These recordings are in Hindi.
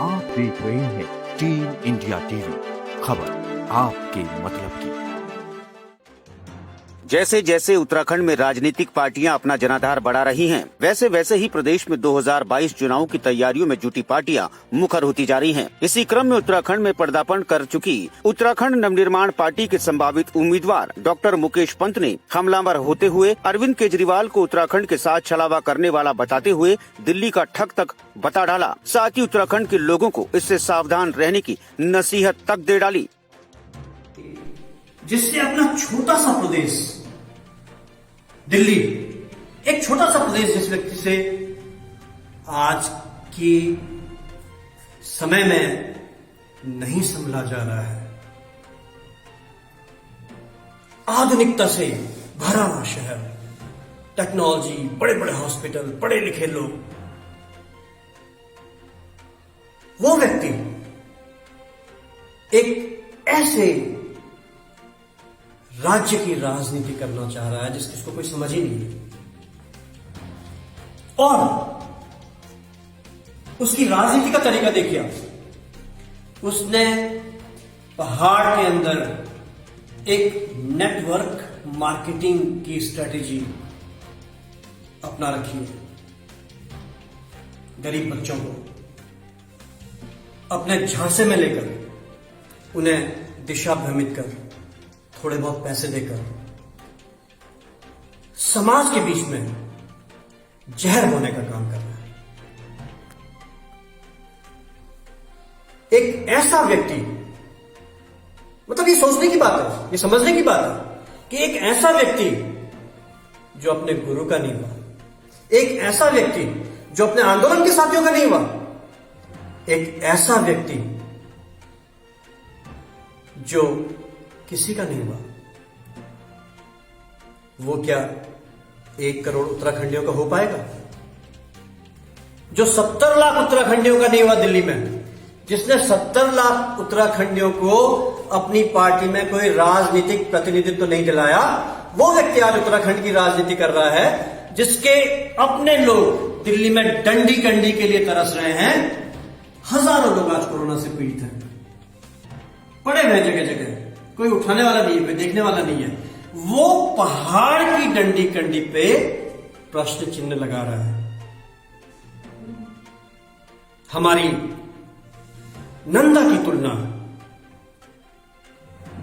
आप देख रहे हैं टीम इंडिया टीवी, खबर आपके मतलब की। जैसे जैसे उत्तराखंड में राजनीतिक पार्टियां अपना जनाधार बढ़ा रही हैं, वैसे वैसे ही प्रदेश में 2022 चुनाव की तैयारियों में जुटी पार्टियां मुखर होती जा रही हैं। इसी क्रम में उत्तराखंड में पदार्पण कर चुकी उत्तराखंड नवनिर्माण पार्टी के संभावित उम्मीदवार डॉक्टर मुकेश पंत ने हमलावर होते हुए अरविंद केजरीवाल को उत्तराखंड के साथ छलावा करने वाला बताते हुए दिल्ली का ठग तक बता डाला। साथ ही उत्तराखंड के लोगों को इससे सावधान रहने की नसीहत तक दे डाली। जिसने अपना छोटा सा प्रदेश दिल्ली, एक छोटा सा प्रदेश जिस व्यक्ति से आज की समय में नहीं संभला जा रहा है, आधुनिकता से भरा हुआ शहर, टेक्नोलॉजी, बड़े बड़े हॉस्पिटल, पढ़े लिखे लोग, वो व्यक्ति एक ऐसे राज्य की राजनीति करना चाह रहा है जिसको कोई समझ ही नहीं है, और उसकी राजनीति का तरीका देखिए आप। उसने पहाड़ के अंदर एक नेटवर्क मार्केटिंग की स्ट्रेटेजी अपना रखी है। गरीब बच्चों को अपने झांसे में लेकर उन्हें दिशा भ्रमित कर, थोड़े बहुत पैसे देकर समाज के बीच में जहर होने का काम कर रहा है। एक ऐसा व्यक्ति, मतलब ये सोचने की बात है, ये समझने की बात है कि एक ऐसा व्यक्ति जो अपने गुरु का नहीं हुआ, एक ऐसा व्यक्ति जो अपने आंदोलन के साथियों का नहीं हुआ, एक ऐसा व्यक्ति जो किसी का नहीं हुआ, वो क्या 1 करोड़ उत्तराखंडियों का हो पाएगा? जो 70 लाख उत्तराखंडियों का नहीं हुआ दिल्ली में, जिसने 70 लाख उत्तराखंडियों को अपनी पार्टी में कोई राजनीतिक प्रतिनिधित्व नहीं दिलाया, वो व्यक्ति आज उत्तराखंड की राजनीति कर रहा है, जिसके अपने लोग दिल्ली में डंडी कंडी के लिए तरस रहे हैं। हजारों लोग आज कोरोना से पीड़ित हैं, पड़े हुए जगह जगह, कोई उठाने वाला नहीं है, कोई देखने वाला नहीं है। वो पहाड़ की डंडी कंडी पे प्रश्न चिन्ह लगा रहा है। हमारी नंदा की तुलना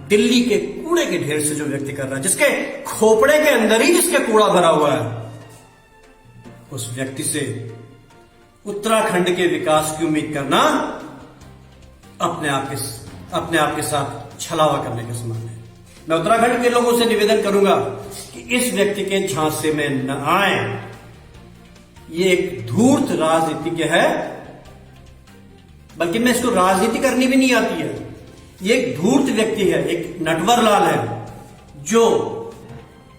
दिल्ली के कूड़े के ढेर से जो व्यक्ति कर रहा है, जिसके खोपड़े के अंदर ही जिसके कूड़ा भरा हुआ है, उस व्यक्ति से उत्तराखंड के विकास की उम्मीद करना अपने आप के साथ छलावा करने के समान है। मैं उत्तराखंड के लोगों से निवेदन करूंगा कि इस व्यक्ति के झांसे में न आए। ये एक धूर्त राजनीतिज्ञ है, बल्कि मैं इसको राजनीति करनी भी नहीं आती है। ये एक धूर्त व्यक्ति है, एक नटवर लाल है, जो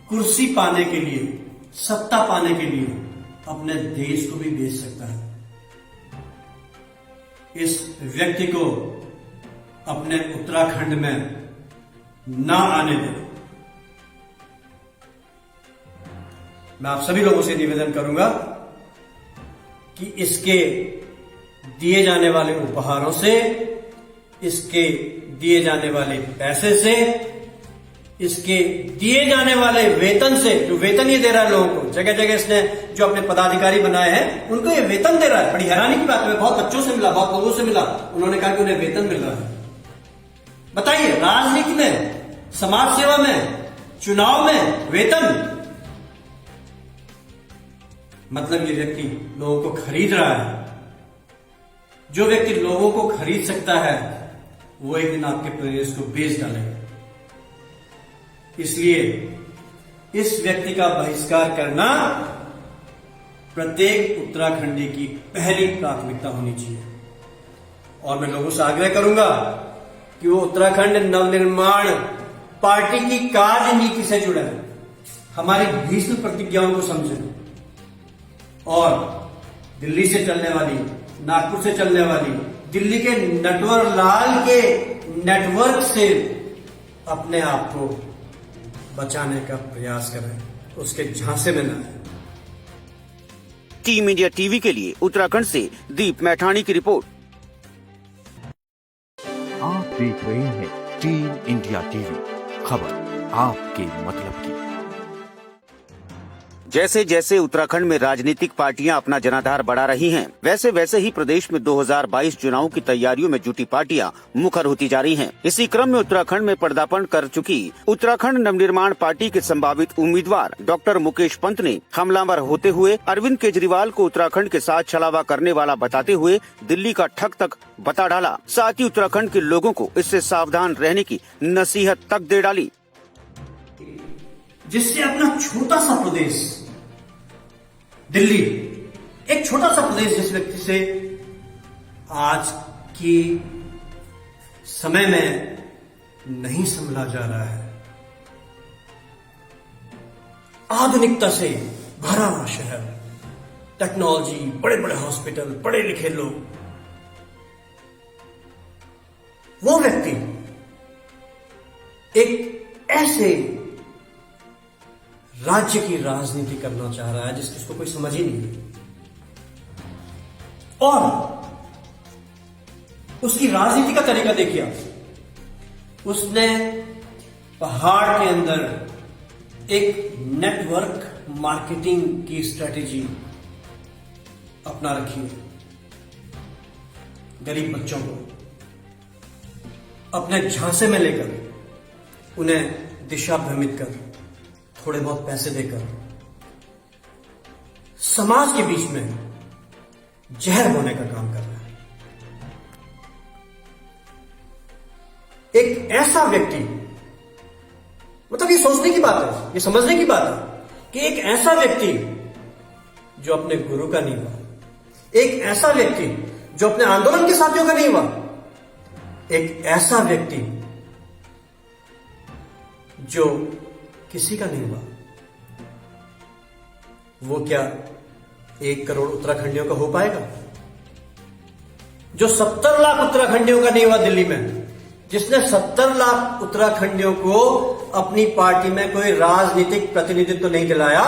कुर्सी पाने के लिए, सत्ता पाने के लिए अपने देश को भी बेच सकता है। इस व्यक्ति को अपने उत्तराखंड में ना आने दें। मैं आप सभी लोगों से निवेदन करूंगा कि इसके दिए जाने वाले उपहारों से, इसके दिए जाने वाले पैसे से, इसके दिए जाने वाले वेतन से, जो वेतन ये दे रहा है लोगों को, जगह जगह इसने जो अपने पदाधिकारी बनाए हैं उनको ये वेतन दे रहा है। बड़ी हैरानी की बात है, बहुत बच्चों से मिला, बहुत लोगों से मिला, उन्होंने कहा कि उन्हें वेतन मिल रहा है। बताइए, राजनीति में, समाज सेवा में, चुनाव में वेतन, मतलब ये व्यक्ति लोगों को खरीद रहा है। जो व्यक्ति लोगों को खरीद सकता है वो एक दिन आपके प्रदेश को बेच डालेगा। इसलिए इस व्यक्ति का बहिष्कार करना प्रत्येक उत्तराखंडी की पहली प्राथमिकता होनी चाहिए। और मैं लोगों से आग्रह करूंगा कि वो उत्तराखंड नवनिर्माण पार्टी की कार्य नीति से जुड़े, हमारी भीष्म प्रतिज्ञाओं को समझें, और दिल्ली से चलने वाली, नागपुर से चलने वाली, दिल्ली के नटवर लाल के नेटवर्क से अपने आप को बचाने का प्रयास करें, उसके झांसे में न आए। टीम इंडिया टीवी के लिए उत्तराखंड से दीप मैठाणी की रिपोर्ट। देख रहे हैं टीम इंडिया टीवी, खबर आपके मतलब की। जैसे जैसे उत्तराखंड में राजनीतिक पार्टियां अपना जनाधार बढ़ा रही हैं, वैसे वैसे ही प्रदेश में 2022 चुनाव की तैयारियों में जुटी पार्टियां मुखर होती जा रही हैं। इसी क्रम में उत्तराखंड में पदार्पण कर चुकी उत्तराखंड नवनिर्माण पार्टी के संभावित उम्मीदवार डॉक्टर मुकेश पंत ने हमलावर होते हुए अरविंद केजरीवाल को उत्तराखंड के साथ छलावा करने वाला बताते हुए दिल्ली का ठग तक बता डाला। साथ ही उत्तराखंड के लोगों को इससे सावधान रहने की नसीहत तक दे डाली, जिससे अपना छोटा सा प्रदेश दिल्ली, एक छोटा सा प्रदेश जिस व्यक्ति से आज की समय में नहीं संभला जा रहा है, आधुनिकता से भरा हुआ शहर, टेक्नोलॉजी, बड़े बड़े हॉस्पिटल, पढ़े लिखे लोग, वो व्यक्ति एक ऐसे राज्य की राजनीति करना चाह रहा है जिसको कोई समझ ही नहीं, और उसकी राजनीति का तरीका देखिए। उसने पहाड़ के अंदर एक नेटवर्क मार्केटिंग की स्ट्रेटेजी अपना रखी है। गरीब बच्चों को अपने झांसे में लेकर उन्हें दिशा भ्रमित कर, थोड़े बहुत पैसे देकर समाज के बीच में जहर बोने का काम कर रहा है। एक ऐसा व्यक्ति, मतलब ये सोचने की बात है, ये समझने की बात है कि एक ऐसा व्यक्ति जो अपने गुरु का नहीं हुआ, एक ऐसा व्यक्ति जो अपने आंदोलन के साथियों का नहीं हुआ, एक ऐसा व्यक्ति जो किसी का नहीं हुआ, वो क्या 1 करोड़ उत्तराखंडियों का हो पाएगा? जो 70 लाख उत्तराखंडियों का नहीं हुआ दिल्ली में, जिसने 70 लाख उत्तराखंडियों को अपनी पार्टी में कोई राजनीतिक प्रतिनिधित्व नहीं दिलाया,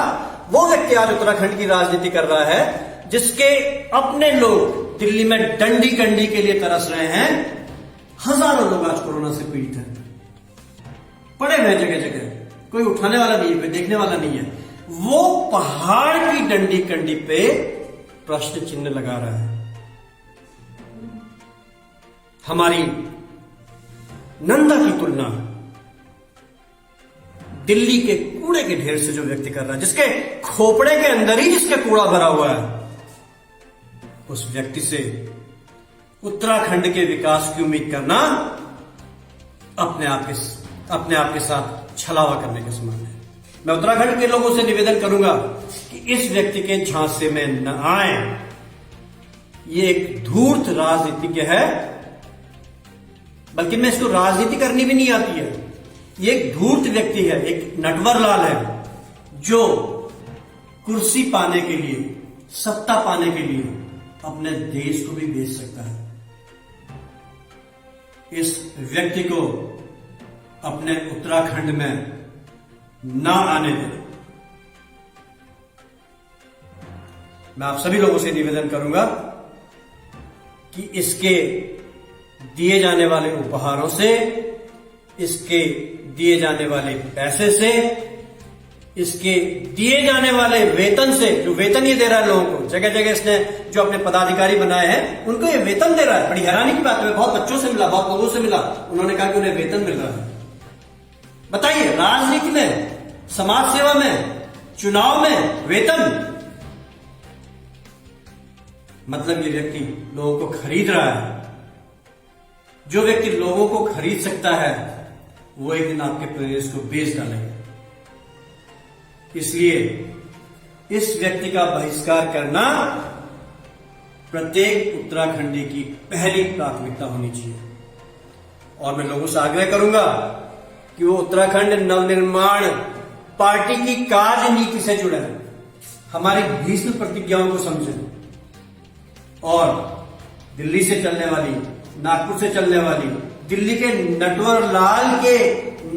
वो व्यक्ति आज उत्तराखंड की राजनीति कर रहा है, जिसके अपने लोग दिल्ली में डंडी कंडी के लिए तरस रहे हैं। हजारों लोग आज कोरोना से पीड़ित हैं, पड़े हुए जगह जगह, कोई उठाने वाला नहीं है, कोई देखने वाला नहीं है। वो पहाड़ की डंडी कंडी पे प्रश्न चिन्ह लगा रहा है। हमारी नंदा की तुलना दिल्ली के कूड़े के ढेर से जो व्यक्ति कर रहा है, जिसके खोपड़े के अंदर ही जिसके कूड़ा भरा हुआ है, उस व्यक्ति से उत्तराखंड के विकास की उम्मीद करना अपने आप के साथ छलावा करने के समान है। मैं उत्तराखंड के लोगों से निवेदन करूंगा कि इस व्यक्ति के झांसे में न आए। ये एक धूर्त राजनीतिज्ञ है, बल्कि मैं इसको राजनीति करनी भी नहीं आती है। ये एक धूर्त व्यक्ति है, एक नटवर लाल है, जो कुर्सी पाने के लिए, सत्ता पाने के लिए अपने देश को भी बेच सकता है। इस व्यक्ति को अपने उत्तराखंड में ना आने दें। मैं आप सभी लोगों से निवेदन करूंगा कि इसके दिए जाने वाले उपहारों से, इसके दिए जाने वाले पैसे से, इसके दिए जाने वाले वेतन से, जो वेतन ये दे रहा है लोगों को, जगह जगह इसने जो अपने पदाधिकारी बनाए हैं उनको ये वेतन दे रहा है। बड़ी हैरानी की बात है, बहुत बच्चों से मिला, बहुत लोगों से मिला, उन्होंने कहा कि उन्हें वेतन मिल रहा है। बताइए, राजनीति में, समाज सेवा में, चुनाव में वेतन, मतलब ये व्यक्ति लोगों को खरीद रहा है। जो व्यक्ति लोगों को खरीद सकता है वो एक दिन आपके प्रदेश को बेच डालेगा। इसलिए इस व्यक्ति का बहिष्कार करना प्रत्येक उत्तराखंडी की पहली प्राथमिकता होनी चाहिए। और मैं लोगों से आग्रह करूंगा कि वो उत्तराखंड नवनिर्माण पार्टी की कार्य नीति से जुड़े, हमारी भीष्म प्रतिज्ञाओं को समझें और दिल्ली से चलने वाली, नागपुर से चलने वाली, दिल्ली के नटवर लाल के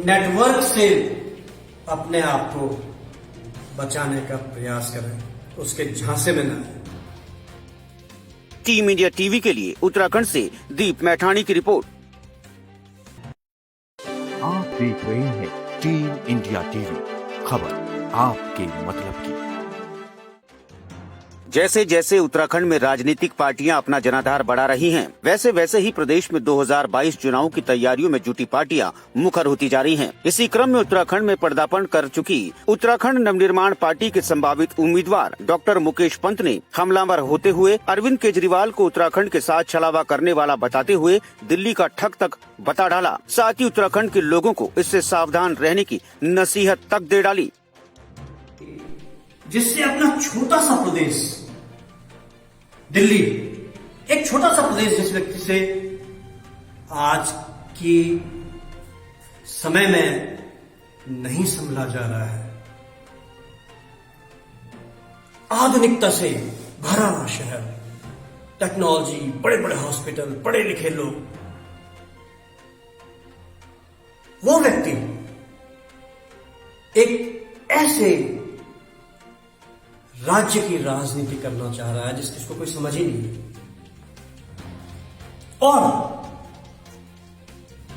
नेटवर्क से अपने आप को बचाने का प्रयास करें, उसके झांसे में न आए। टीम इंडिया टीवी के लिए उत्तराखंड से दीप मैठाणी की रिपोर्ट। देख रहे हैं टीम इंडिया टीवी, खबर आपके मतलब की। जैसे जैसे उत्तराखंड में राजनीतिक पार्टियां अपना जनाधार बढ़ा रही हैं, वैसे वैसे ही प्रदेश में 2022 चुनाव की तैयारियों में जुटी पार्टियां मुखर होती जा रही हैं। इसी क्रम में उत्तराखंड में पदार्पण कर चुकी उत्तराखंड नवनिर्माण पार्टी के संभावित उम्मीदवार डॉक्टर मुकेश पंत ने हमलावर होते हुए अरविंद केजरीवाल को उत्तराखंड के साथ छलावा करने वाला बताते हुए दिल्ली का ठग तक बता डाला। साथ ही उत्तराखंड के लोगों को इससे सावधान रहने की नसीहत तक दे डाली, जिससे अपना छोटा सा प्रदेश दिल्ली, एक छोटा सा प्रदेश जिस व्यक्ति से आज की समय में नहीं संभला जा रहा है, आधुनिकता से भरा हुआ शहर, टेक्नोलॉजी, बड़े बड़े हॉस्पिटल, पढ़े लिखे लोग, वो व्यक्ति एक ऐसे राज्य की राजनीति करना चाह रहा है जिसको कोई समझ ही नहीं है, और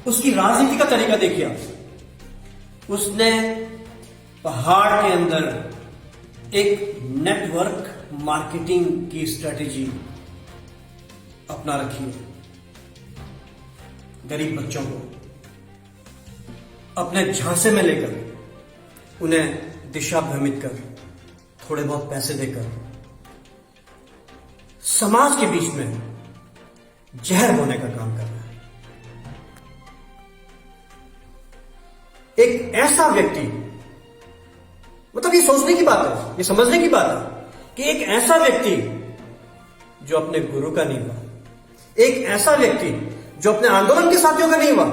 उसकी राजनीति का तरीका देखिए आप। उसने पहाड़ के अंदर एक नेटवर्क मार्केटिंग की स्ट्रेटेजी अपना रखी है। गरीब बच्चों को अपने झांसे में लेकर उन्हें दिशा भ्रमित कर थोड़े बहुत पैसे देकर समाज के बीच में जहर होने का काम कर रहा है। एक ऐसा व्यक्ति, मतलब ये सोचने की बात है, ये समझने की बात है कि एक ऐसा व्यक्ति जो अपने गुरु का नहीं हुआ, एक ऐसा व्यक्ति जो अपने आंदोलन के साथियों का नहीं हुआ,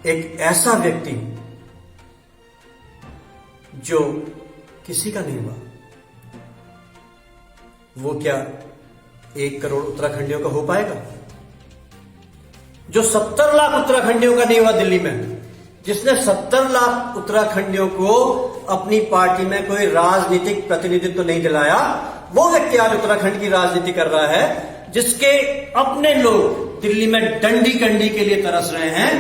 एक ऐसा व्यक्ति जो किसी का नहीं हुआ, वो क्या 1 करोड़ उत्तराखंडियों का हो पाएगा? जो 70 लाख उत्तराखंडियों का नहीं हुआ दिल्ली में, जिसने 70 लाख उत्तराखंडियों को अपनी पार्टी में कोई राजनीतिक प्रतिनिधित्व नहीं दिलाया, वो व्यक्ति आज उत्तराखंड की राजनीति कर रहा है, जिसके अपने लोग दिल्ली में डंडी कंडी के लिए तरस रहे हैं।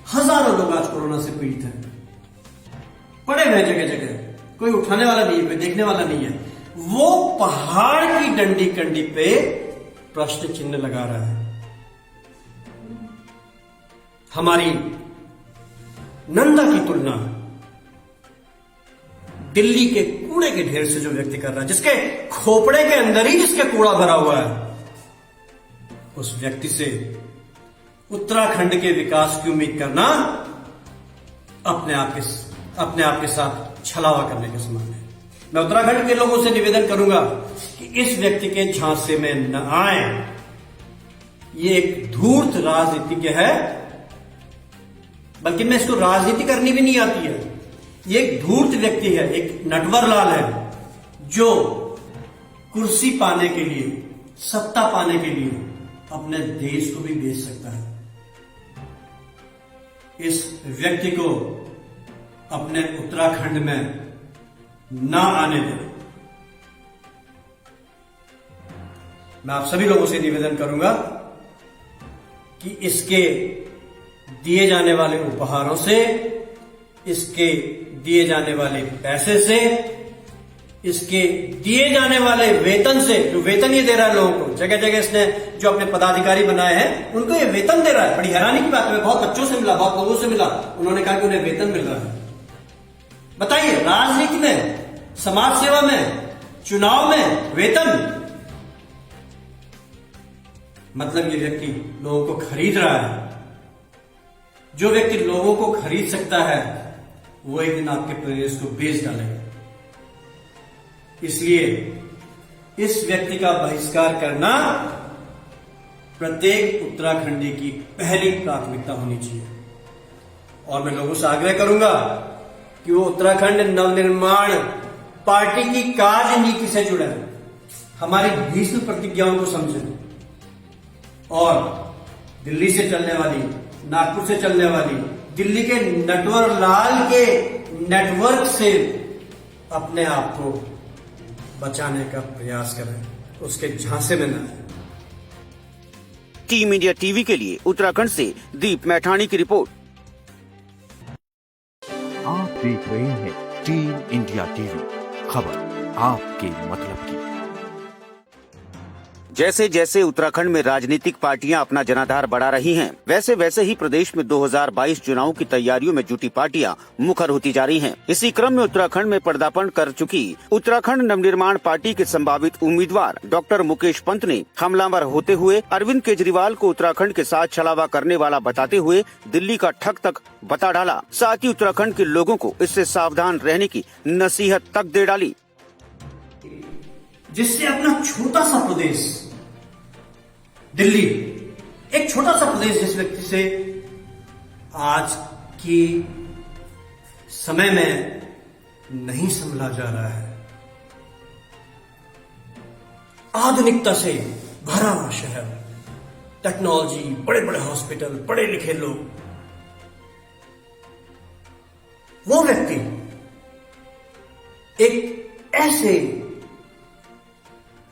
हजारों लोग आज कोरोना से पीड़ित हैं, पड़े हुए जगह जगह, कोई उठाने वाला नहीं है, कोई देखने वाला नहीं है। वो पहाड़ की डंडी कंडी पे प्रश्न चिन्ह लगा रहा है। हमारी नंदा की तुलना दिल्ली के कूड़े के ढेर से जो व्यक्ति कर रहा है, जिसके खोपड़े के अंदर ही जिसके कूड़ा भरा हुआ है, उस व्यक्ति से उत्तराखंड के विकास की उम्मीद करना अपने आप के साथ छलावा करने के समान है। मैं उत्तराखंड के लोगों से निवेदन करूंगा कि इस व्यक्ति के झांसे में न आए। ये एक धूर्त राजनीतिज्ञ है, बल्कि मैं इसको राजनीति करनी भी नहीं आती है। ये एक धूर्त व्यक्ति है, एक नटवर लाल है, जो कुर्सी पाने के लिए, सत्ता पाने के लिए अपने देश को भी बेच सकता है। इस व्यक्ति को अपने उत्तराखंड में ना आने दें। मैं आप सभी लोगों से निवेदन करूंगा कि इसके दिए जाने वाले उपहारों से, इसके दिए जाने वाले पैसे से, इसके दिए जाने वाले वेतन से, जो वेतन ये दे रहा है लोगों को, जगह जगह इसने जो अपने पदाधिकारी बनाए हैं उनको ये वेतन दे रहा है। बड़ी हैरानी की बात है, बहुत बच्चों से मिला, बहुत लोगों से मिला, उन्होंने कहा कि उन्हें वेतन मिल रहा है। बताइए, राजनीति में, समाज सेवा में, चुनाव में वेतन, मतलब ये व्यक्ति लोगों को खरीद रहा है। जो व्यक्ति लोगों को खरीद सकता है वो एक दिन आपके प्रदेश को बेच डालेगा। इसलिए इस व्यक्ति का बहिष्कार करना प्रत्येक उत्तराखंडी की पहली प्राथमिकता होनी चाहिए। और मैं लोगों से आग्रह करूंगा कि वो उत्तराखंड नवनिर्माण पार्टी की कार्य नीति से जुड़े, हमारी भीष्म प्रतिज्ञाओं को समझें और दिल्ली से चलने वाली, नागपुर से चलने वाली, दिल्ली के नटवर लाल के नेटवर्क से अपने आप को बचाने का प्रयास करें, उसके झांसे में न आए। टीम इंडिया टीवी के लिए उत्तराखंड से दीप मैठाणी की रिपोर्ट। देख रहे हैं टीम इंडिया टीवी, खबर आपके मतलब की। जैसे जैसे उत्तराखंड में राजनीतिक पार्टियां अपना जनाधार बढ़ा रही हैं, वैसे वैसे ही प्रदेश में 2022 चुनाव की तैयारियों में जुटी पार्टियां मुखर होती जा रही हैं। इसी क्रम में उत्तराखंड में पदार्पण कर चुकी उत्तराखंड नवनिर्माण पार्टी के संभावित उम्मीदवार डॉक्टर मुकेश पंत ने हमलावर होते हुए अरविंद केजरीवाल को उत्तराखंड के साथ छलावा करने वाला बताते हुए दिल्ली का ठग तक बता डाला। साथ ही उत्तराखंड के लोगों को इससे सावधान रहने की नसीहत तक दे डाली, जिससे अपना छोटा सा प्रदेश दिल्ली, एक छोटा सा प्रदेश जिस व्यक्ति से आज की समय में नहीं संभला जा रहा है, आधुनिकता से भरा हुआ शहर, टेक्नोलॉजी, बड़े बड़े हॉस्पिटल, पढ़े लिखे लोग, वो व्यक्ति एक ऐसे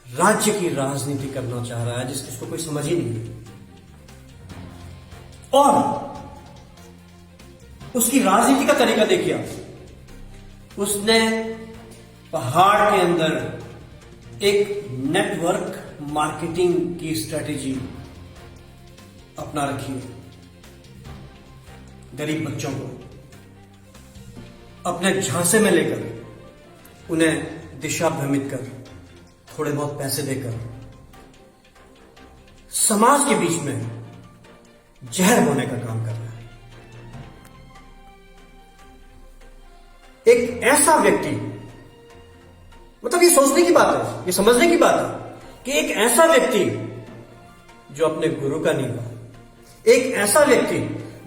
राज्य की राजनीति करना चाह रहा है जिसको कोई समझ ही नहीं, और उसकी राजनीति का तरीका देखिए आप। उसने पहाड़ के अंदर एक नेटवर्क मार्केटिंग की स्ट्रेटेजी अपना रखी है। गरीब बच्चों को अपने झांसे में लेकर उन्हें दिशा भ्रमित कर, थोड़े बहुत पैसे देकर समाज के बीच में जहर होने का काम कर रहा है। एक ऐसा व्यक्ति, मतलब ये सोचने की बात है, ये समझने की बात है कि एक ऐसा व्यक्ति जो अपने गुरु का नहीं हुआ, एक ऐसा व्यक्ति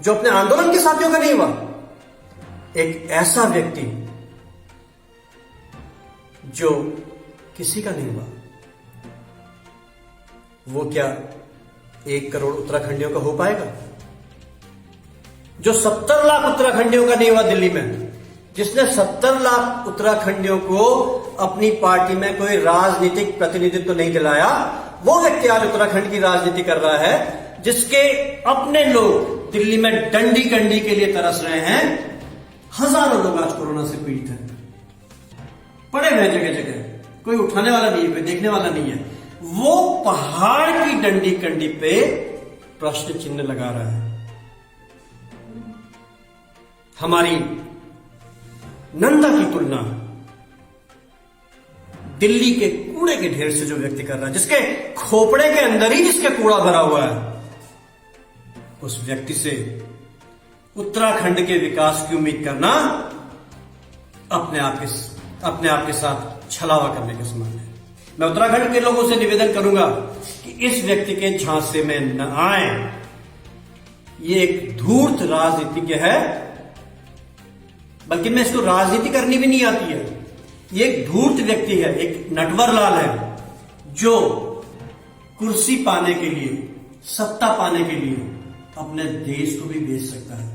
जो अपने आंदोलन के साथियों का नहीं हुआ, एक ऐसा व्यक्ति जो किसी का नहीं हुआ, वो क्या 1 करोड़ उत्तराखंडियों का हो पाएगा? जो 70 लाख उत्तराखंडियों का नहीं हुआ दिल्ली में, जिसने 70 लाख उत्तराखंडियों को अपनी पार्टी में कोई राजनीतिक प्रतिनिधित्व नहीं दिलाया, वो व्यक्ति आज उत्तराखंड की राजनीति कर रहा है, जिसके अपने लोग दिल्ली में डंडी कंडी के लिए तरस रहे हैं। हजारों लोग आज कोरोना से पीड़ित हैं, पड़े हुए जगह जगह, कोई उठाने वाला नहीं है, कोई देखने वाला नहीं है। वो पहाड़ की डंडी कंडी पे प्रश्न चिन्ह लगा रहा है। हमारी नंदा की तुलना दिल्ली के कूड़े के ढेर से जो व्यक्ति कर रहा है, जिसके खोपड़े के अंदर ही जिसके कूड़ा भरा हुआ है, उस व्यक्ति से उत्तराखंड के विकास की उम्मीद करना अपने आप के साथ छलावा करने के समान है। मैं उत्तराखंड के लोगों से निवेदन करूंगा कि इस व्यक्ति के झांसे में न आए। ये एक धूर्त राजनीतिज्ञ है, बल्कि मैं इसको राजनीति करनी भी नहीं आती है। ये एक धूर्त व्यक्ति है, एक नटवर लाल है, जो कुर्सी पाने के लिए, सत्ता पाने के लिए अपने देश को भी बेच सकता है।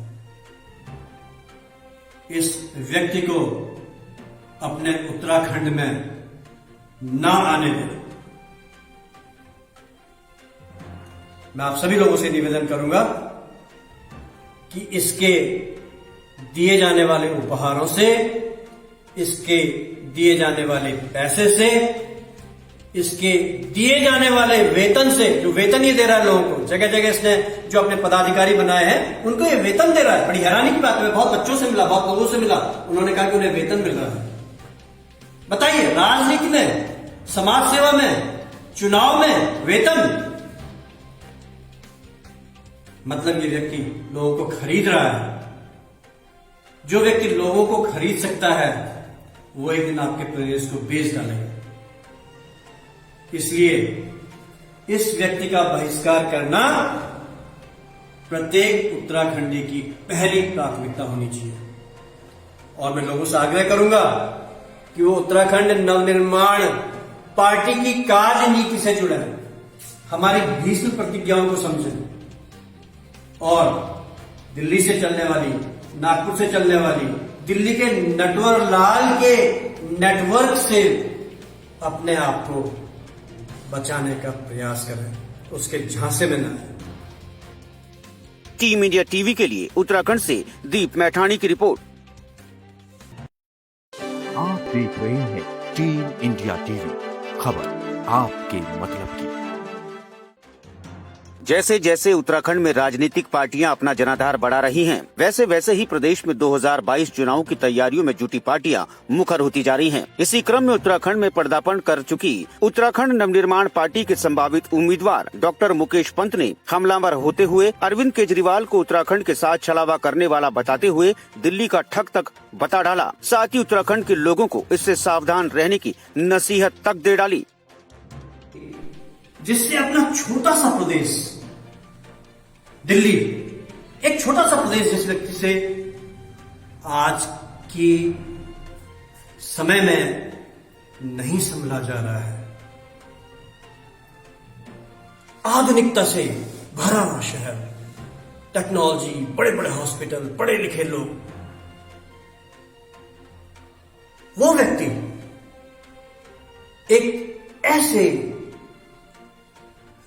इस व्यक्ति को अपने उत्तराखंड में ना आने दें। मैं आप सभी लोगों से निवेदन करूंगा कि इसके दिए जाने वाले उपहारों से, इसके दिए जाने वाले पैसे से, इसके दिए जाने वाले वेतन से, जो वेतन ये दे रहा है लोगों को, जगह जगह इसने जो अपने पदाधिकारी बनाए हैं उनको ये वेतन दे रहा है। बड़ी हैरानी की बात है, बहुत बच्चों से मिला, बहुत लोगों से मिला, उन्होंने कहा कि उन्हें वेतन मिल रहा है। बताइए, राजनीति में, समाज सेवा में, चुनाव में वेतन, मतलब ये व्यक्ति लोगों को खरीद रहा है। जो व्यक्ति लोगों को खरीद सकता है वो एक दिन आपके प्रदेश को बेच डालेगा। इसलिए इस व्यक्ति का बहिष्कार करना प्रत्येक उत्तराखंडी की पहली प्राथमिकता होनी चाहिए। और मैं लोगों से आग्रह करूंगा कि वो उत्तराखंड नवनिर्माण पार्टी की कार्य नीति से जुड़े, हमारी भीष्म प्रतिज्ञाओं को समझें और दिल्ली से चलने वाली, नागपुर से चलने वाली, दिल्ली के नटवर लाल के नेटवर्क से अपने आप को बचाने का प्रयास करें, उसके झांसे में न आए। टीम इंडिया टीवी के लिए उत्तराखंड से दीप मैठाणी की रिपोर्ट। देख रहे हैं टीम इंडिया टीवी, खबर आपके मतलब की। जैसे जैसे उत्तराखंड में राजनीतिक पार्टियां अपना जनाधार बढ़ा रही हैं, वैसे वैसे ही प्रदेश में 2022 चुनाव की तैयारियों में जुटी पार्टियां मुखर होती जा रही हैं। इसी क्रम में उत्तराखंड में पदार्पण कर चुकी उत्तराखंड नवनिर्माण पार्टी के संभावित उम्मीदवार डॉक्टर मुकेश पंत ने हमलावर होते हुए अरविंद केजरीवाल को उत्तराखंड के साथ छलावा करने वाला बताते हुए दिल्ली का ठग तक बता डाला। साथ ही उत्तराखंड के लोगों को इससे सावधान रहने की नसीहत तक दे डाली, जिससे अपना छोटा सा प्रदेश दिल्ली, एक छोटा सा प्रदेश जिस व्यक्ति से आज की समय में नहीं संभला जा रहा है, आधुनिकता से भरा हुआ शहर, टेक्नोलॉजी, बड़े बड़े हॉस्पिटल, पढ़े लिखे लोग, वो व्यक्ति एक ऐसे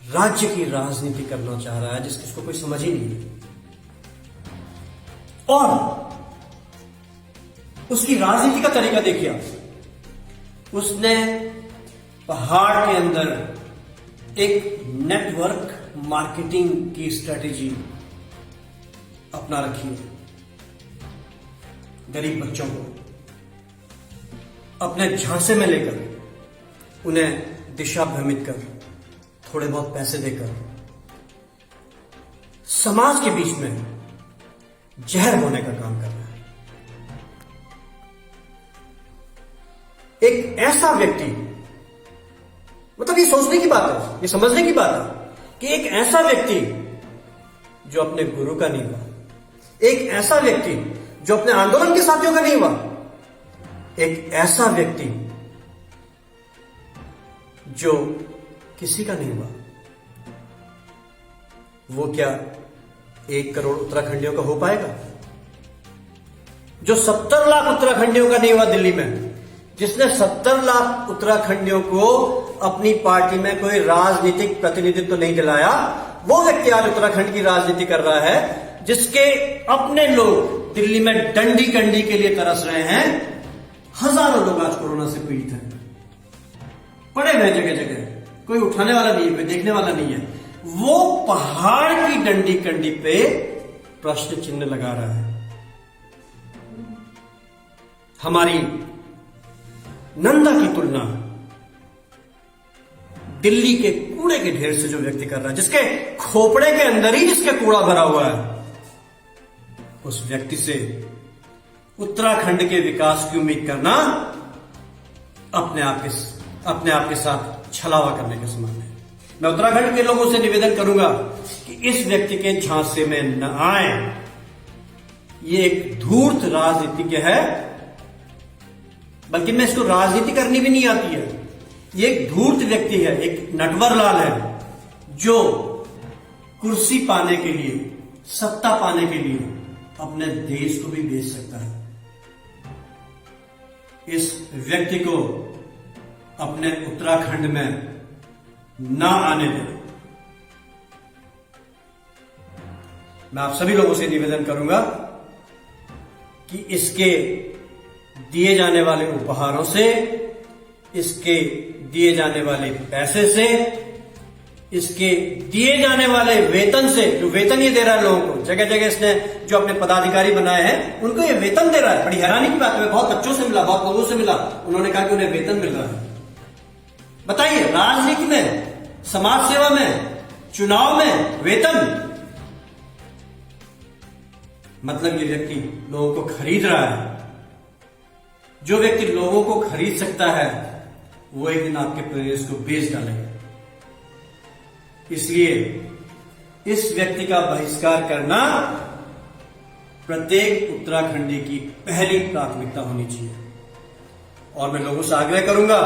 राज्य की राजनीति करना चाह रहा है जिसको कोई समझ ही नहीं है, और उसकी राजनीति का तरीका देखिए आप। उसने पहाड़ के अंदर एक नेटवर्क मार्केटिंग की स्ट्रेटेजी अपना रखी है। गरीब बच्चों को अपने झांसे में लेकर उन्हें दिशा भ्रमित कर, थोड़े बहुत पैसे देकर समाज के बीच में जहर होने का काम कर रहा है। एक ऐसा व्यक्ति, मतलब ये सोचने की बात है, ये समझने की बात है कि एक ऐसा व्यक्ति जो अपने गुरु का नहीं हुआ, एक ऐसा व्यक्ति जो अपने आंदोलन के साथियों का नहीं हुआ, एक ऐसा व्यक्ति जो किसी का नहीं हुआ, वो क्या 1 करोड़ उत्तराखंडियों का हो पाएगा? जो 70 लाख उत्तराखंडियों का नहीं हुआ दिल्ली में, जिसने 70 लाख उत्तराखंडियों को अपनी पार्टी में कोई राजनीतिक प्रतिनिधित्व तो नहीं दिलाया, वो व्यक्ति आज उत्तराखंड की राजनीति कर रहा है, जिसके अपने लोग दिल्ली में डंडी कंडी के लिए तरस रहे हैं। हजारों लोग आज कोरोना से पीड़ित हैं, पड़े हुए जगह जगह, कोई उठाने वाला नहीं है, कोई देखने वाला नहीं है। वो पहाड़ की डंडी कंडी पे प्रश्न चिन्ह लगा रहा है। हमारी नंदा की तुलना दिल्ली के कूड़े के ढेर से जो व्यक्ति कर रहा है, जिसके खोपड़े के अंदर ही जिसके कूड़ा भरा हुआ है, उस व्यक्ति से उत्तराखंड के विकास की उम्मीद करना अपने आप के साथ छलावा करने के समान है। मैं उत्तराखंड के लोगों से निवेदन करूंगा कि इस व्यक्ति के झांसे में न आए। ये एक धूर्त राजनीतिज्ञ है, बल्कि मैं इसको राजनीति करनी भी नहीं आती है। ये एक धूर्त व्यक्ति है, एक नटवरलाल है, जो कुर्सी पाने के लिए, सत्ता पाने के लिए अपने देश को भी बेच सकता है। इस व्यक्ति को अपने उत्तराखंड में ना आने दें। मैं आप सभी लोगों से निवेदन करूंगा कि इसके दिए जाने वाले उपहारों से, इसके दिए जाने वाले पैसे से, इसके दिए जाने वाले वेतन से, जो वेतन ये दे रहा है लोगों को, जगह जगह इसने जो अपने पदाधिकारी बनाए हैं उनको ये वेतन दे रहा है। बड़ी हैरानी की बात है, बहुत बच्चों से मिला, बहुत लोगों से मिला, उन्होंने कहा कि उन्हें वेतन मिल रहा है। बताइए, राजनीति में, समाज सेवा में, चुनाव में वेतन, मतलब ये व्यक्ति लोगों को खरीद रहा है। जो व्यक्ति लोगों को खरीद सकता है वो एक दिन आपके प्रदेश को बेच डालेगा। इसलिए इस व्यक्ति का बहिष्कार करना प्रत्येक उत्तराखंडी की पहली प्राथमिकता होनी चाहिए। और मैं लोगों से आग्रह करूंगा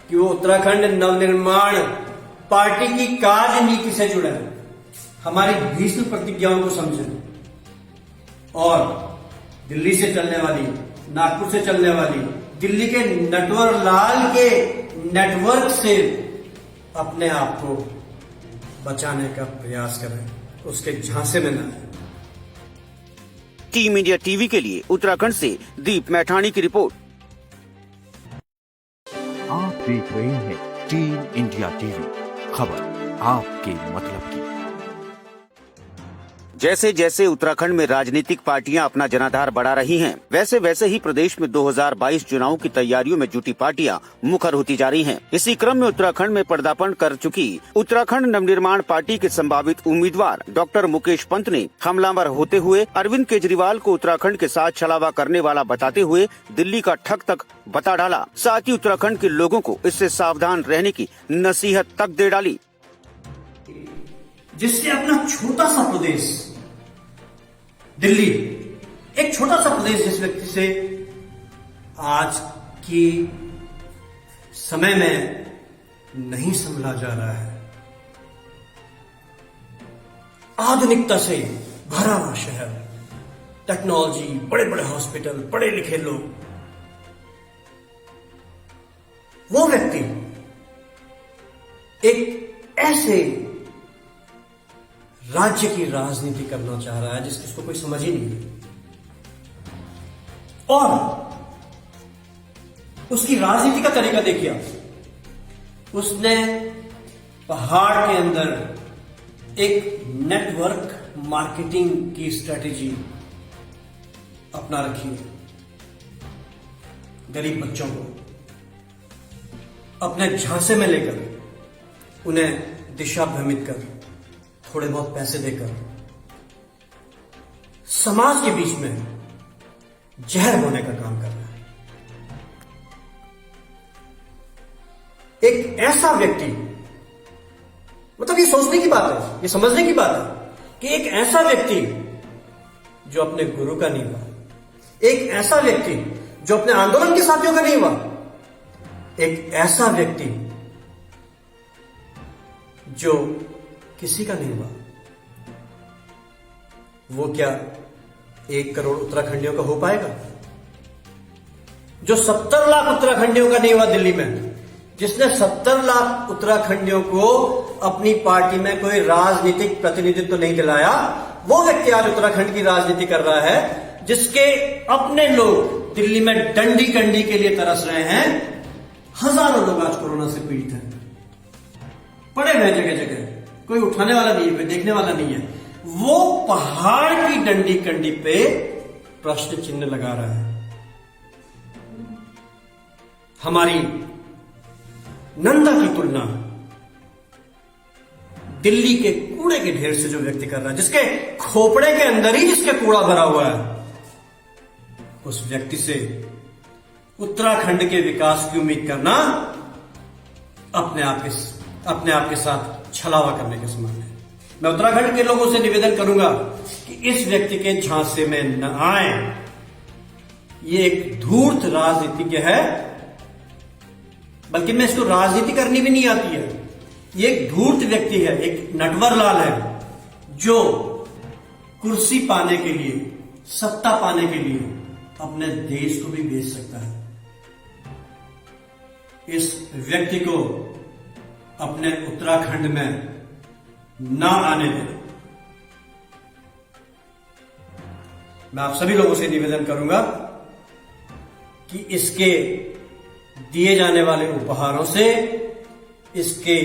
कि वो उत्तराखंड नवनिर्माण पार्टी की कार्य नीति से जुड़े, हमारी भीष्म प्रतिज्ञाओं को समझें और दिल्ली से चलने वाली, नागपुर से चलने वाली, दिल्ली के नटवरलाल के नेटवर्क से अपने आप को बचाने का प्रयास करें, उसके झांसे में न आए। टीम इंडिया टीवी के लिए उत्तराखंड से दीप मैठाणी की रिपोर्ट। देख रहे हैं टीम इंडिया टीवी, खबर आपके मतलब की। जैसे जैसे उत्तराखंड में राजनीतिक पार्टियां अपना जनाधार बढ़ा रही हैं, वैसे वैसे ही प्रदेश में 2022 चुनाव की तैयारियों में जुटी पार्टियां मुखर होती जा रही हैं। इसी क्रम में उत्तराखंड में पदार्पण कर चुकी उत्तराखंड नवनिर्माण पार्टी के संभावित उम्मीदवार डॉक्टर मुकेश पंत ने हमलावर होते हुए अरविंद केजरीवाल को उत्तराखंड के साथ छलावा करने वाला बताते हुए दिल्ली का ठग तक बता डाला। साथ ही उत्तराखंड के लोगों को इससे सावधान रहने की नसीहत तक दे डाली, जिससे अपना छोटा सा प्रदेश दिल्ली, एक छोटा सा प्रदेश जिस व्यक्ति से आज की समय में नहीं संभला जा रहा है, आधुनिकता से भरा हुआ शहर, टेक्नोलॉजी, बड़े बड़े हॉस्पिटल, पढ़े लिखे लोग, वो व्यक्ति एक ऐसे राज्य की राजनीति करना चाह रहा है जिसको कोई समझ ही नहीं, और उसकी राजनीति का तरीका देखिए आप। उसने पहाड़ के अंदर एक नेटवर्क मार्केटिंग की स्ट्रेटेजी अपना रखी है। गरीब बच्चों को अपने झांसे में लेकर उन्हें दिशा भ्रमित कर थोड़े बहुत पैसे देकर समाज के बीच में जहर होने का काम कर रहा है। एक ऐसा व्यक्ति, मतलब ये सोचने की बात है, ये समझने की बात है कि एक ऐसा व्यक्ति जो अपने गुरु का नहीं हुआ, एक ऐसा व्यक्ति जो अपने आंदोलन के साथियों का नहीं हुआ, एक ऐसा व्यक्ति जो किसी का नहीं हुआ, वो क्या 1 करोड़ उत्तराखंडियों का हो पाएगा? जो 70 लाख उत्तराखंडियों का नहीं हुआ दिल्ली में, जिसने 70 लाख उत्तराखंडियों को अपनी पार्टी में कोई राजनीतिक प्रतिनिधित्व नहीं दिलाया, वो व्यक्ति आज उत्तराखंड की राजनीति कर रहा है, जिसके अपने लोग दिल्ली में डंडी कंडी के लिए तरस रहे हैं। हजारों लोग आज कोरोना से पीड़ित हैं, पड़े हुए जगह जगह, कोई उठाने वाला नहीं है, कोई देखने वाला नहीं है। वो पहाड़ की डंडी कंडी पे प्रश्न चिन्ह लगा रहा है। हमारी नंदा की तुलना दिल्ली के कूड़े के ढेर से जो व्यक्ति कर रहा है, जिसके खोपड़े के अंदर ही जिसके कूड़ा भरा हुआ है, उस व्यक्ति से उत्तराखंड के विकास की उम्मीद करना अपने आप के साथ छलावा करने के समान है। मैं उत्तराखंड के लोगों से निवेदन करूंगा कि इस व्यक्ति के झांसे में न आए। ये एक धूर्त राजनीतिज्ञ है, बल्कि मैं इसको राजनीति करनी भी नहीं आती है। ये एक धूर्त व्यक्ति है, एक नटवर लाल है, जो कुर्सी पाने के लिए, सत्ता पाने के लिए अपने देश को भी बेच सकता है। इस व्यक्ति को अपने उत्तराखंड में ना आने दें। मैं आप सभी लोगों से निवेदन करूंगा कि इसके दिए जाने वाले उपहारों से, इसके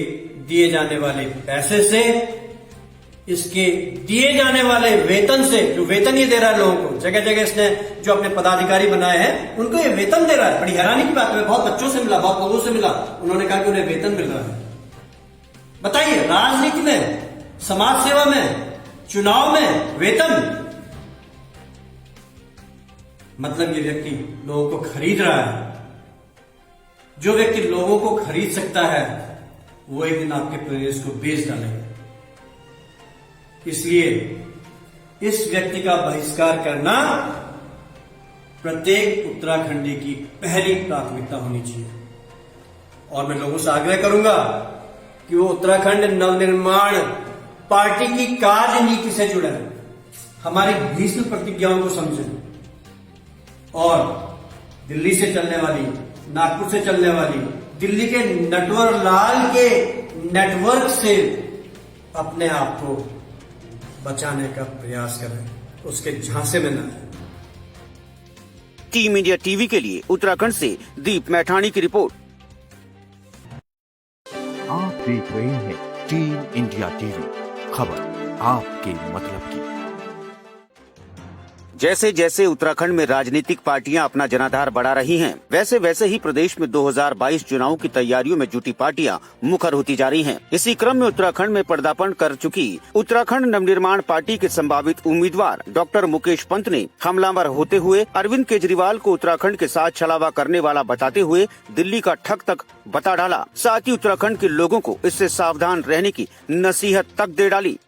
दिए जाने वाले पैसे से, इसके दिए जाने वाले वेतन से, जो वेतन ये दे रहा है लोगों को, जगह जगह इसने जो अपने पदाधिकारी बनाए हैं उनको ये वेतन दे रहा है। बड़ी हैरानी की बात है, बहुत बच्चों से मिला, बहुत लोगों से मिला, उन्होंने कहा कि उन्हें वेतन मिल रहा है। बताइए, राजनीति में, समाज सेवा में, चुनाव में वेतन, मतलब ये व्यक्ति लोगों को खरीद रहा है। जो व्यक्ति लोगों को खरीद सकता है वो एक दिन आपके प्रदेश को बेच डालेगा। इसलिए इस व्यक्ति का बहिष्कार करना प्रत्येक उत्तराखंडी की पहली प्राथमिकता होनी चाहिए। और मैं लोगों से आग्रह करूंगा कि वो उत्तराखंड नवनिर्माण पार्टी की कार्य नीति से जुड़े, हमारी भीष्म प्रतिज्ञाओं को समझें और दिल्ली से चलने वाली, नागपुर से चलने वाली, दिल्ली के नटवर लाल के नेटवर्क से अपने आप को बचाने का प्रयास करें, उसके झांसे में न आए। टीम इंडिया टीवी के लिए उत्तराखंड से दीप मैठाणी की रिपोर्ट। देख रहे हैं टीम इंडिया टीवी, खबर आपके मतलब की। जैसे जैसे उत्तराखंड में राजनीतिक पार्टियां अपना जनाधार बढ़ा रही हैं, वैसे वैसे ही प्रदेश में 2022 चुनाव की तैयारियों में जुटी पार्टियां मुखर होती जा रही हैं। इसी क्रम में उत्तराखंड में पदार्पण कर चुकी उत्तराखंड नवनिर्माण पार्टी के संभावित उम्मीदवार डॉक्टर मुकेश पंत ने हमलावर होते हुए अरविंद केजरीवाल को उत्तराखंड के साथ छलावा करने वाला बताते हुए दिल्ली का ठग तक बता डाला। साथ ही उत्तराखंड के लोगों को इससे सावधान रहने की नसीहत तक दे डाली,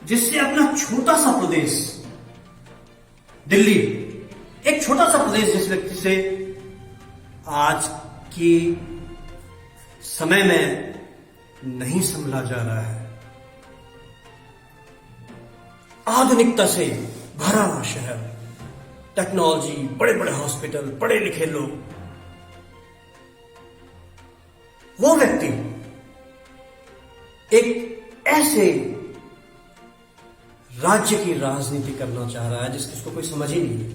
जिससे अपना छोटा सा प्रदेश दिल्ली, एक छोटा सा प्रदेश जिस व्यक्ति से आज की समय में नहीं संभला जा रहा है, आधुनिकता से भरा हुआ शहर, टेक्नोलॉजी, बड़े बड़े हॉस्पिटल, पढ़े लिखे लोग, वो व्यक्ति एक ऐसे राज्य की राजनीति करना चाह रहा है जिसको कोई समझ ही नहीं है,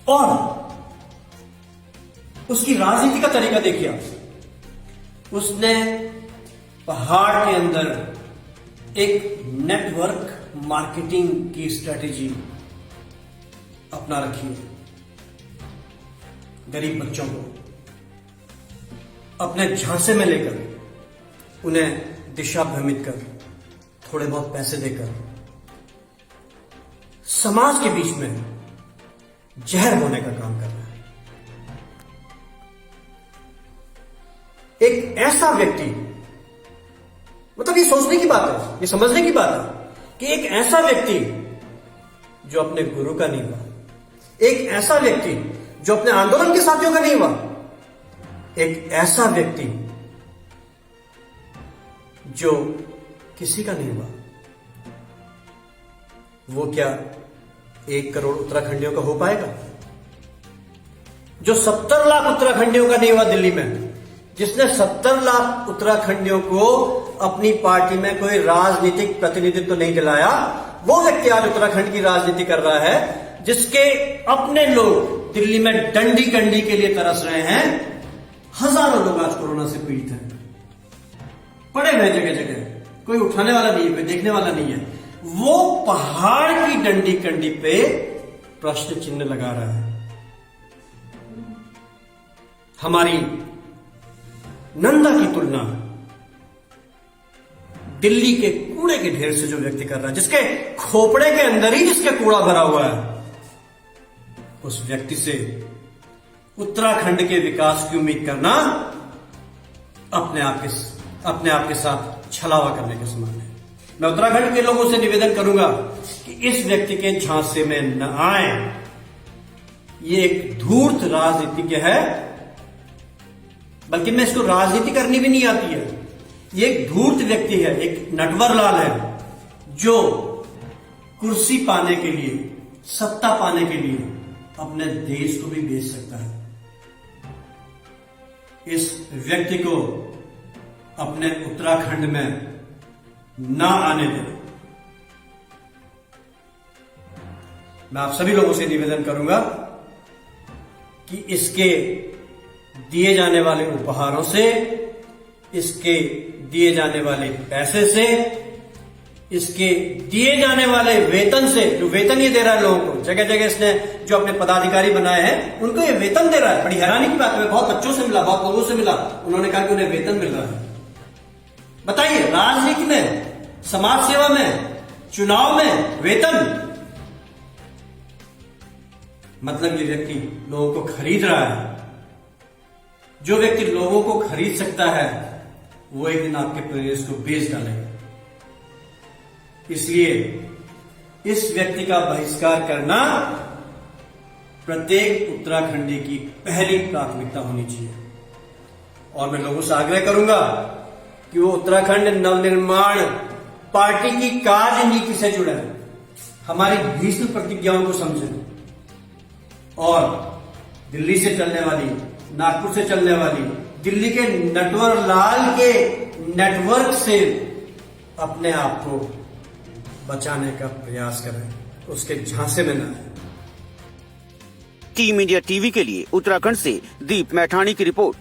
और उसकी राजनीति का तरीका देखिए आप। उसने पहाड़ के अंदर एक नेटवर्क मार्केटिंग की स्ट्रेटेजी अपना रखी है। गरीब बच्चों को अपने झांसे में लेकर उन्हें दिशा भ्रमित कर थोड़े बहुत पैसे देकर समाज के बीच में जहर होने का काम कर रहा है। एक ऐसा व्यक्ति, मतलब ये सोचने की बात है, ये समझने की बात है कि एक ऐसा व्यक्ति जो अपने गुरु का नहीं हुआ, एक ऐसा व्यक्ति जो अपने आंदोलन के साथियों का नहीं हुआ, एक ऐसा व्यक्ति जो किसी का नहीं हुआ, वो क्या 1 करोड़ उत्तराखंडियों का हो पाएगा? जो 70 लाख उत्तराखंडियों का नहीं हुआ दिल्ली में, जिसने 70 लाख उत्तराखंडियों को अपनी पार्टी में कोई राजनीतिक प्रतिनिधित्व तो नहीं दिलाया, वो व्यक्ति आज उत्तराखंड की राजनीति कर रहा है, जिसके अपने लोग दिल्ली में डंडी कंडी के लिए तरस रहे हैं। हजारों लोग आज कोरोना से पीड़ित हैं, पड़े हुए जगह जगह, कोई उठाने वाला नहीं है, कोई देखने वाला नहीं है। वो पहाड़ की डंडी कंडी पे प्रश्न चिन्ह लगा रहा है। हमारी नंदा की तुलना दिल्ली के कूड़े के ढेर से जो व्यक्ति कर रहा है, जिसके खोपड़े के अंदर ही जिसके कूड़ा भरा हुआ है, उस व्यक्ति से उत्तराखंड के विकास की उम्मीद करना अपने आप के साथ छलावा करने के समान है। मैं उत्तराखंड के लोगों से निवेदन करूंगा कि इस व्यक्ति के झांसे में न आए। ये एक धूर्त राजनीतिज्ञ है, बल्कि मैं इसको राजनीति करनी भी नहीं आती है। ये एक धूर्त व्यक्ति है, एक नटवरलाल है, जो कुर्सी पाने के लिए, सत्ता पाने के लिए अपने देश को भी बेच सकता है। इस व्यक्ति को अपने उत्तराखंड में ना आने दें। मैं आप सभी लोगों से निवेदन करूंगा कि इसके दिए जाने वाले उपहारों से, इसके दिए जाने वाले पैसे से, इसके दिए जाने वाले वेतन से, जो वेतन ये दे रहा है लोगों को, जगह जगह इसने जो अपने पदाधिकारी बनाए हैं उनको ये वेतन दे रहा है। बड़ी हैरानी की बात है, बहुत बच्चों से मिला, बहुत लोगों से मिला, उन्होंने कहा कि उन्हें वेतन मिल रहा है। बताइए, राजनीति में, समाज सेवा में, चुनाव में वेतन, मतलब ये व्यक्ति लोगों को खरीद रहा है। जो व्यक्ति लोगों को खरीद सकता है वो एक दिन आपके प्रदेश को बेच डालेगा। इसलिए इस व्यक्ति का बहिष्कार करना प्रत्येक उत्तराखंडी की पहली प्राथमिकता होनी चाहिए। और मैं लोगों से आग्रह करूंगा कि वो उत्तराखंड नवनिर्माण पार्टी की कार्य नीति से जुड़े, हमारी भीष्म प्रतिज्ञाओं को समझें और दिल्ली से चलने वाली, नागपुर से चलने वाली, दिल्ली के नटवरलाल के नेटवर्क से अपने आप को बचाने का प्रयास करें, उसके झांसे में न आए। टीम इंडिया टीवी के लिए उत्तराखंड से दीप मैठाणी की रिपोर्ट।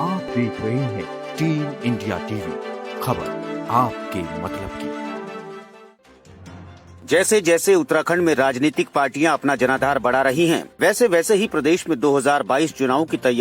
आप देख रहे हैं टीम इंडिया टीवी, खबर आपके मतलब की। जैसे जैसे उत्तराखंड में राजनीतिक पार्टियां अपना जनाधार बढ़ा रही हैं, वैसे वैसे ही प्रदेश में 2022 चुनाव की तैयारी